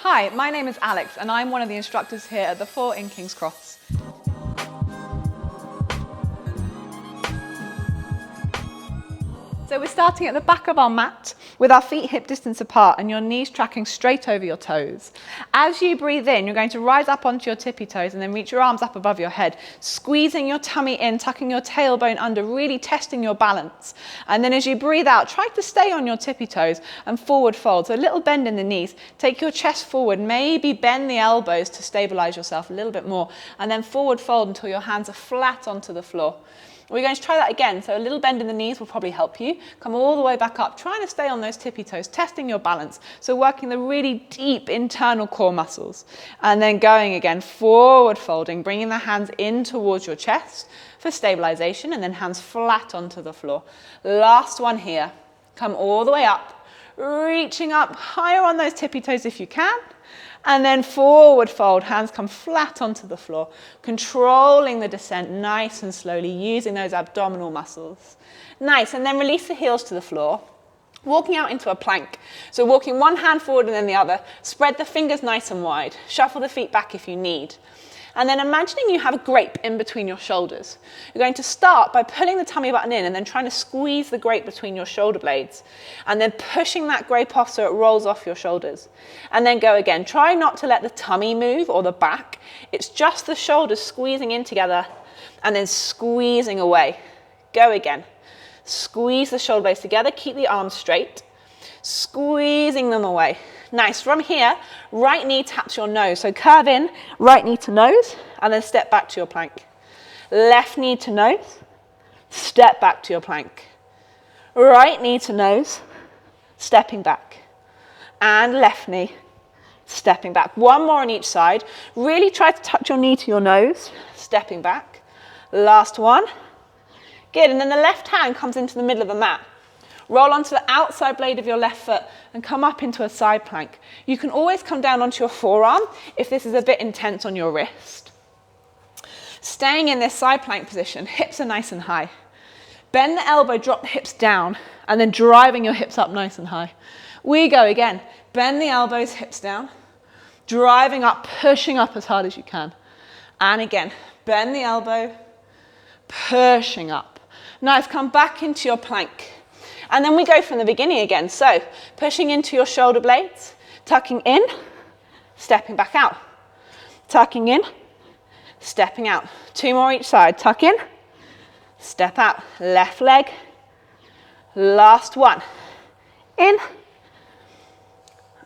Hi, my name is Alex and I'm one of the instructors here at the Fore in King's Cross. So we're starting at the back of our mat with our feet hip distance apart and your knees tracking straight over your toes. As you breathe in, you're going to rise up onto your tippy toes and then reach your arms up above your head, squeezing your tummy in, tucking your tailbone under, really testing your balance. And then as you breathe out, try to stay on your tippy toes and forward fold. So a little bend in the knees, take your chest forward, maybe bend the elbows to stabilize yourself a little bit more, and then forward fold until your hands are flat onto the floor. We're going to try that again, so a little bend in the knees will probably help you. Come all the way back up, trying to stay on those tippy toes, testing your balance. So working the really deep internal core muscles. And then going again, forward folding, bringing the hands in towards your chest for stabilization, and then hands flat onto the floor. Last one here. Come all the way up, reaching up higher on those tippy toes if you can. And then forward fold, hands come flat onto the floor, controlling the descent nice and slowly, using those abdominal muscles. Nice, and then release the heels to the floor, walking out into a plank. So walking one hand forward and then the other, spread the fingers nice and wide, shuffle the feet back if you need. And then imagining you have a grape in between your shoulders. You're going to start by pulling the tummy button in and then trying to squeeze the grape between your shoulder blades. And then pushing that grape off so it rolls off your shoulders. And then go again. Try not to let the tummy move or the back. It's just the shoulders squeezing in together and then squeezing away. Go again. Squeeze the shoulder blades together. Keep the arms straight. Squeezing them away. Nice. From here, right knee taps your nose. So curve in, right knee to nose, and then step back to your plank. Left knee to nose, step back to your plank. Right knee to nose, stepping back. And left knee, stepping back. One more on each side. Really try to touch your knee to your nose, stepping back. Last one. Good. And then the left hand comes into the middle of the mat. Roll onto the outside blade of your left foot and come up into a side plank. You can always come down onto your forearm if this is a bit intense on your wrist. Staying in this side plank position, hips are nice and high. Bend the elbow, drop the hips down, and then driving your hips up nice and high. We go again. Bend the elbows, hips down, driving up, pushing up as hard as you can. And again, bend the elbow, pushing up. Nice, come back into your plank. And then we go from the beginning again. So pushing into your shoulder blades, tucking in, stepping back out. Tucking in, stepping out. Two more each side. Tuck in, step out. Left leg. Last one. In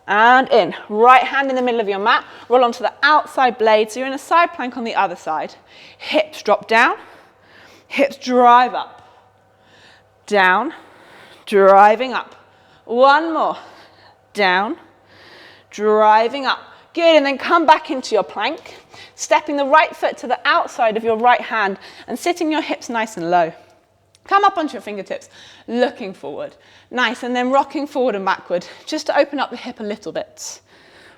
and in. Right hand in the middle of your mat. Roll onto the outside blade. So you're in a side plank on the other side. Hips drop down. Hips drive up. Down. Driving up. One more. Down. Driving up. Good, and then come back into your plank, stepping the right foot to the outside of your right hand and sitting your hips nice and low. Come up onto your fingertips, looking forward. Nice, and then rocking forward and backward, just to open up the hip a little bit.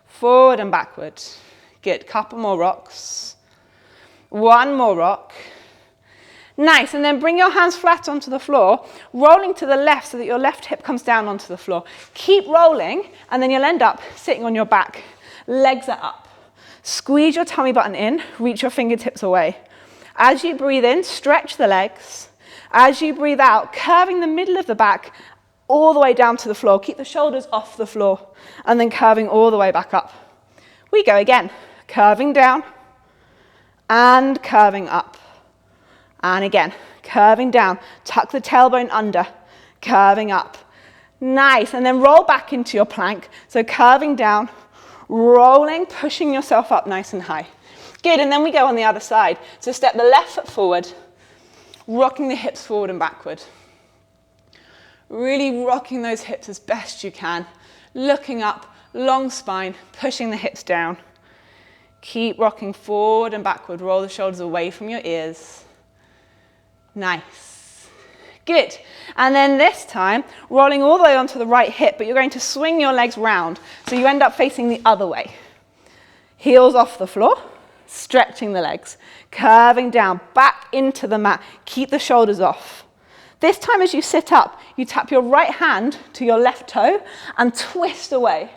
Forward and backward. Good, couple more rocks. One more rock. Nice, and then bring your hands flat onto the floor, rolling to the left so that your left hip comes down onto the floor. Keep rolling, and then you'll end up sitting on your back. Legs are up. Squeeze your tummy button in, reach your fingertips away. As you breathe in, stretch the legs. As you breathe out, curving the middle of the back all the way down to the floor. Keep the shoulders off the floor, and then curving all the way back up. We go again, curving down and curving up. And again, curving down, tuck the tailbone under, curving up. Nice, and then roll back into your plank. So curving down, rolling, pushing yourself up nice and high. Good, and then we go on the other side. So step the left foot forward, rocking the hips forward and backward. Really rocking those hips as best you can. Looking up, long spine, pushing the hips down. Keep rocking forward and backward. Roll the shoulders away from your ears. Nice. Good. And then this time, rolling all the way onto the right hip, but you're going to swing your legs round, so you end up facing the other way. Heels off the floor, stretching the legs, curving down, back into the mat. Keep the shoulders off. This time as you sit up, you tap your right hand to your left toe and twist away.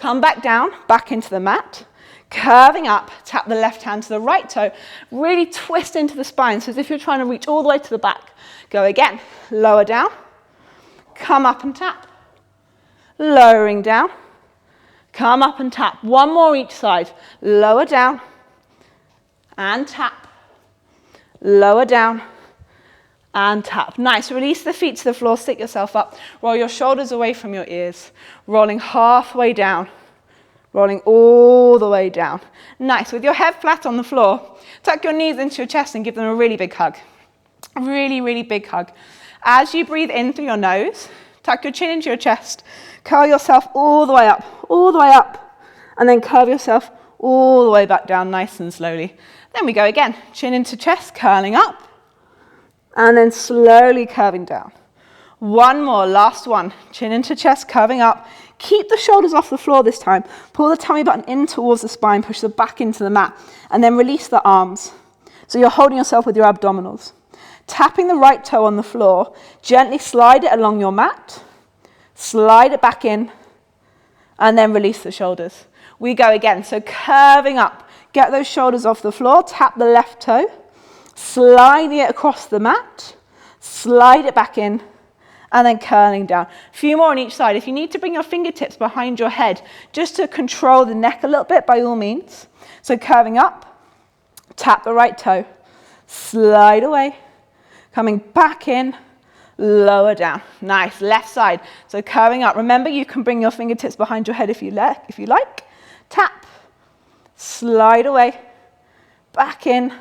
Come back down, back into the mat. Curving up, tap the left hand to the right toe. Really twist into the spine, so as if you're trying to reach all the way to the back. Go again, lower down. Come up and tap. Lowering down. Come up and tap. One more each side. Lower down and tap. Lower down and tap. Nice. Release the feet to the floor. Sit yourself up. Roll your shoulders away from your ears. Rolling halfway down. Rolling all the way down. Nice. With your head flat on the floor, tuck your knees into your chest and give them a really big hug. Really, really big hug. As you breathe in through your nose, tuck your chin into your chest. Curl yourself all the way up, and then curve yourself all the way back down nice and slowly. Then we go again. Chin into chest, curling up, and then slowly curving down. One more, last one. Chin into chest, curving up. Keep the shoulders off the floor this time. Pull the tummy button in towards the spine, push the back into the mat, and then release the arms. So you're holding yourself with your abdominals. Tapping the right toe on the floor, gently slide it along your mat, slide it back in, and then release the shoulders. We go again, so curving up, get those shoulders off the floor, tap the left toe, sliding it across the mat, slide it back in, and then curling down. A few more on each side. If you need to bring your fingertips behind your head, just to control the neck a little bit, by all means. So curving up, tap the right toe, slide away, coming back in, lower down. Nice. Left side. So curving up. Remember, you can bring your fingertips behind your head if you like. Tap, slide away, back in,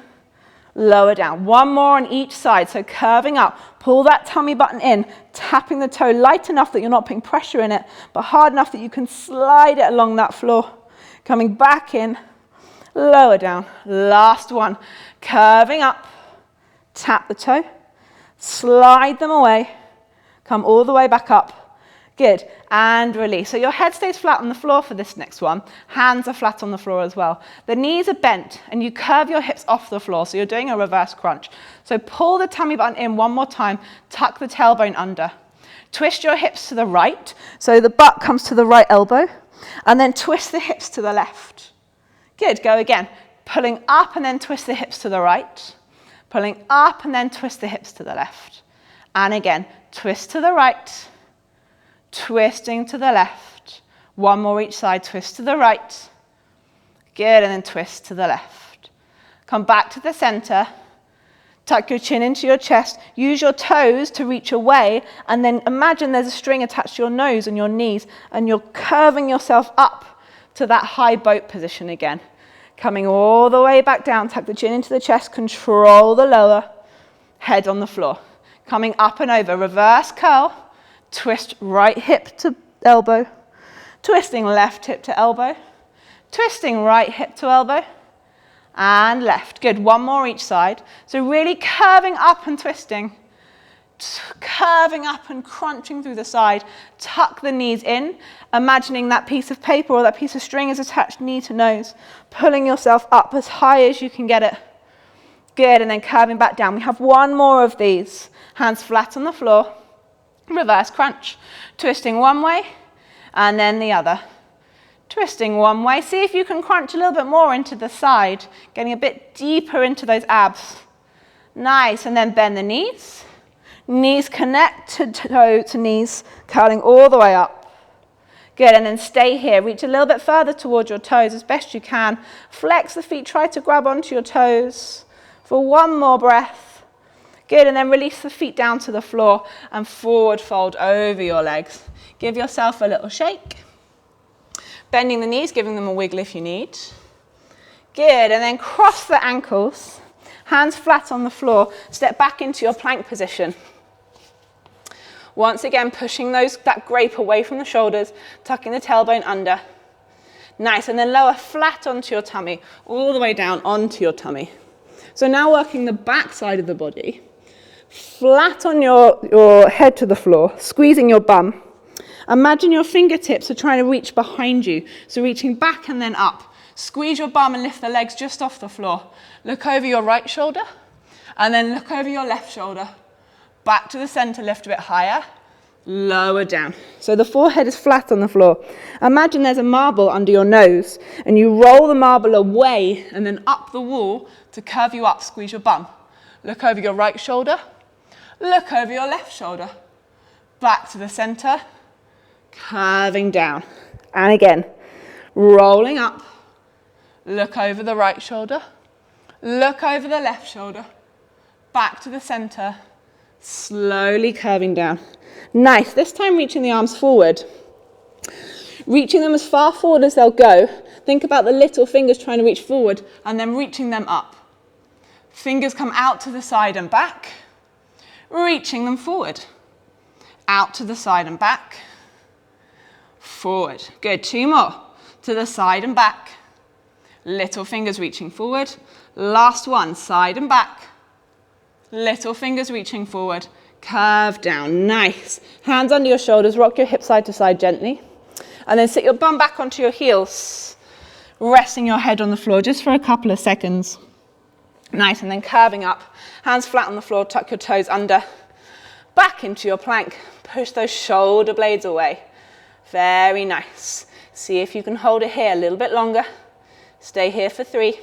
lower down. One more on each side. So curving up, pull that tummy button in, tapping the toe light enough that you're not putting pressure in it, but hard enough that you can slide it along that floor. Coming back in, lower down. Last one. Curving up, tap the toe, slide them away, come all the way back up. Good. And release. So your head stays flat on the floor for this next one. Hands are flat on the floor as well. The knees are bent and you curve your hips off the floor. So you're doing a reverse crunch. So pull the tummy button in one more time. Tuck the tailbone under. Twist your hips to the right. So the butt comes to the right elbow. And then twist the hips to the left. Good. Go again. Pulling up and then twist the hips to the right. Pulling up and then twist the hips to the left. And again, twist to the right. Twisting to the left. One more each side, twist to the right. Good, and then twist to the left. Come back to the center. Tuck your chin into your chest. Use your toes to reach away, and then imagine there's a string attached to your nose and your knees, and you're curving yourself up to that high boat position again. Coming all the way back down, tuck the chin into the chest, control the lower, head on the floor. Coming up and over, reverse curl. Twist right hip to elbow, twisting left hip to elbow, twisting right hip to elbow, and left. Good, one more each side. So really curving up and twisting, curving up and crunching through the side. Tuck the knees in, imagining that piece of paper or that piece of string is attached knee to nose, pulling yourself up as high as you can get it. Good, and then curving back down. We have one more of these. Hands flat on the floor. Reverse crunch, twisting one way and then the other. Twisting one way. See if you can crunch a little bit more into the side, getting a bit deeper into those abs. Nice, and then bend the knees. Knees connect to toe to knees, curling all the way up. Good, and then stay here. Reach a little bit further towards your toes as best you can. Flex the feet, try to grab onto your toes for one more breath. Good, and then release the feet down to the floor and forward fold over your legs. Give yourself a little shake. Bending the knees, giving them a wiggle if you need. Good, and then cross the ankles. Hands flat on the floor. Step back into your plank position. Once again, pushing that grape away from the shoulders, tucking the tailbone under. Nice, and then lower flat onto your tummy, all the way down onto your tummy. So now working the back side of the body. Flat on your head to the floor, squeezing your bum. Imagine your fingertips are trying to reach behind you, so reaching back and then up. Squeeze your bum and lift the legs just off the floor. Look over your right shoulder, and then look over your left shoulder. Back to the center, lift a bit higher, lower down. So the forehead is flat on the floor. Imagine there's a marble under your nose and you roll the marble away and then up the wall to curve you up, squeeze your bum. Look over your right shoulder, look over your left shoulder. Back to the center, curving down. And again, rolling up, look over the right shoulder, look over the left shoulder, back to the center, slowly curving down. Nice, this time reaching the arms forward. Reaching them as far forward as they'll go. Think about the little fingers trying to reach forward and then reaching them up. Fingers come out to the side and back, reaching them forward. Out to the side and back, forward. Good, 2 more. To the side and back. Little fingers reaching forward. Last one, side and back. Little fingers reaching forward. Curve down, nice. Hands under your shoulders, rock your hips side to side gently. And then sit your bum back onto your heels, resting your head on the floor just for a couple of seconds. Nice, and then curving up. Hands flat on the floor, tuck your toes under. Back into your plank. Push those shoulder blades away. Very nice. See if you can hold it here a little bit longer. Stay here for 3.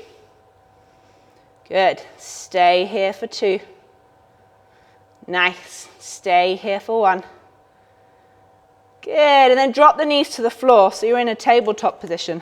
Good. Stay here for 2. Nice. Stay here for 1. Good. And then drop the knees to the floor so you're in a tabletop position.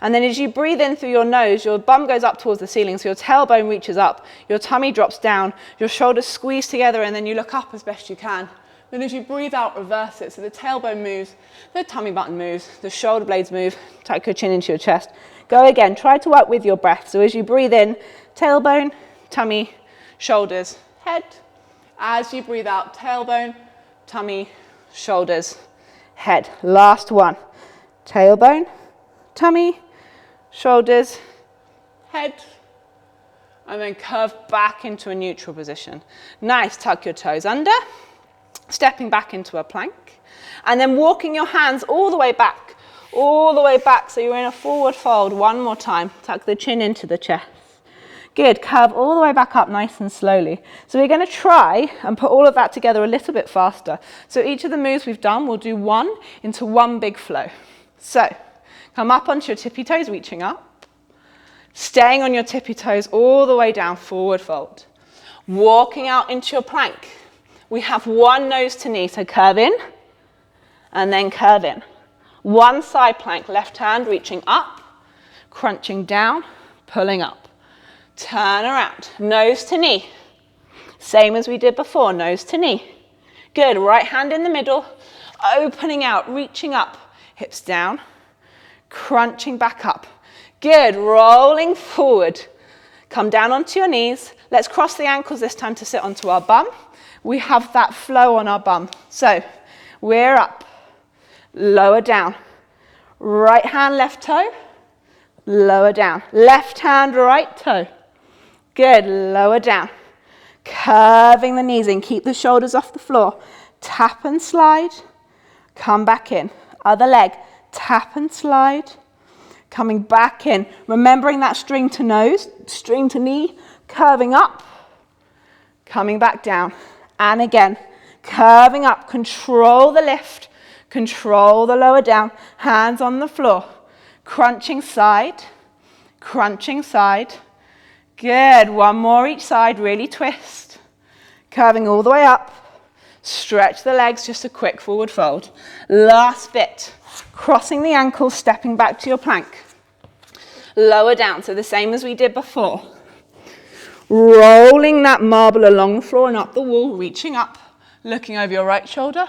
And then as you breathe in through your nose, your bum goes up towards the ceiling, so your tailbone reaches up, your tummy drops down, your shoulders squeeze together, and then you look up as best you can. Then as you breathe out, reverse it. So the tailbone moves, the tummy button moves, the shoulder blades move, tuck your chin into your chest. Go again. Try to work with your breath. So as you breathe in, tailbone, tummy, shoulders, head. As you breathe out, tailbone, tummy, shoulders, head. Last one. Tailbone, tummy, shoulders, head. And then curve back into a neutral position. Nice. Tuck your toes under. Stepping back into a plank. And then walking your hands all the way back so you're in a forward fold. One more time. Tuck the chin into the chest. Good. Curve all the way back up nice and slowly. So we're going to try and put all of that together a little bit faster. So each of the moves we've done, we'll do one into one big flow. So come up onto your tippy toes, reaching up. Staying on your tippy toes all the way down, forward fold. Walking out into your plank. We have one nose to knee, so curve in and then curve in. One side plank, left hand reaching up, crunching down, pulling up. Turn around, nose to knee. Same as we did before, nose to knee. Good, right hand in the middle, opening out, reaching up, hips down, crunching back up. Good, rolling forward. Come down onto your knees. Let's cross the ankles this time to sit onto our bum. We have that flow on our bum. So we're up, lower down. Right hand, left toe, lower down. Left hand, right toe. Good, lower down. Curving the knees in, keep the shoulders off the floor. Tap and slide, come back in. Other leg, tap and slide, coming back in. Remembering that string to nose, string to knee, curving up, coming back down. And again, curving up, control the lift, control the lower down, hands on the floor, crunching side, good, one more each side, really twist, curving all the way up, stretch the legs, just a quick forward fold. Last bit, crossing the ankles, stepping back to your plank, lower down, so the same as we did before. Rolling that marble along the floor and up the wall, reaching up, looking over your right shoulder,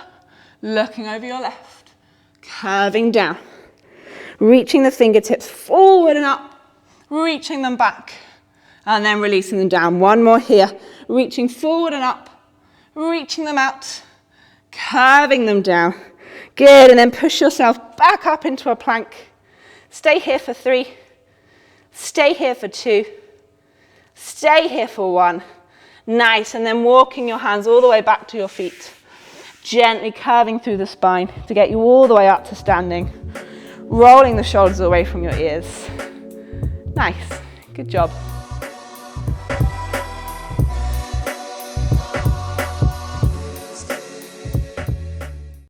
looking over your left, curving down, reaching the fingertips forward and up, reaching them back, and then releasing them down. One more here, reaching forward and up, reaching them out, curving them down. Good, and then push yourself back up into a plank. Stay here for 3, stay here for 2, stay here for 1. Nice, and then walking your hands all the way back to your feet. Gently curving through the spine to get you all the way up to standing. Rolling the shoulders away from your ears. Nice, good job.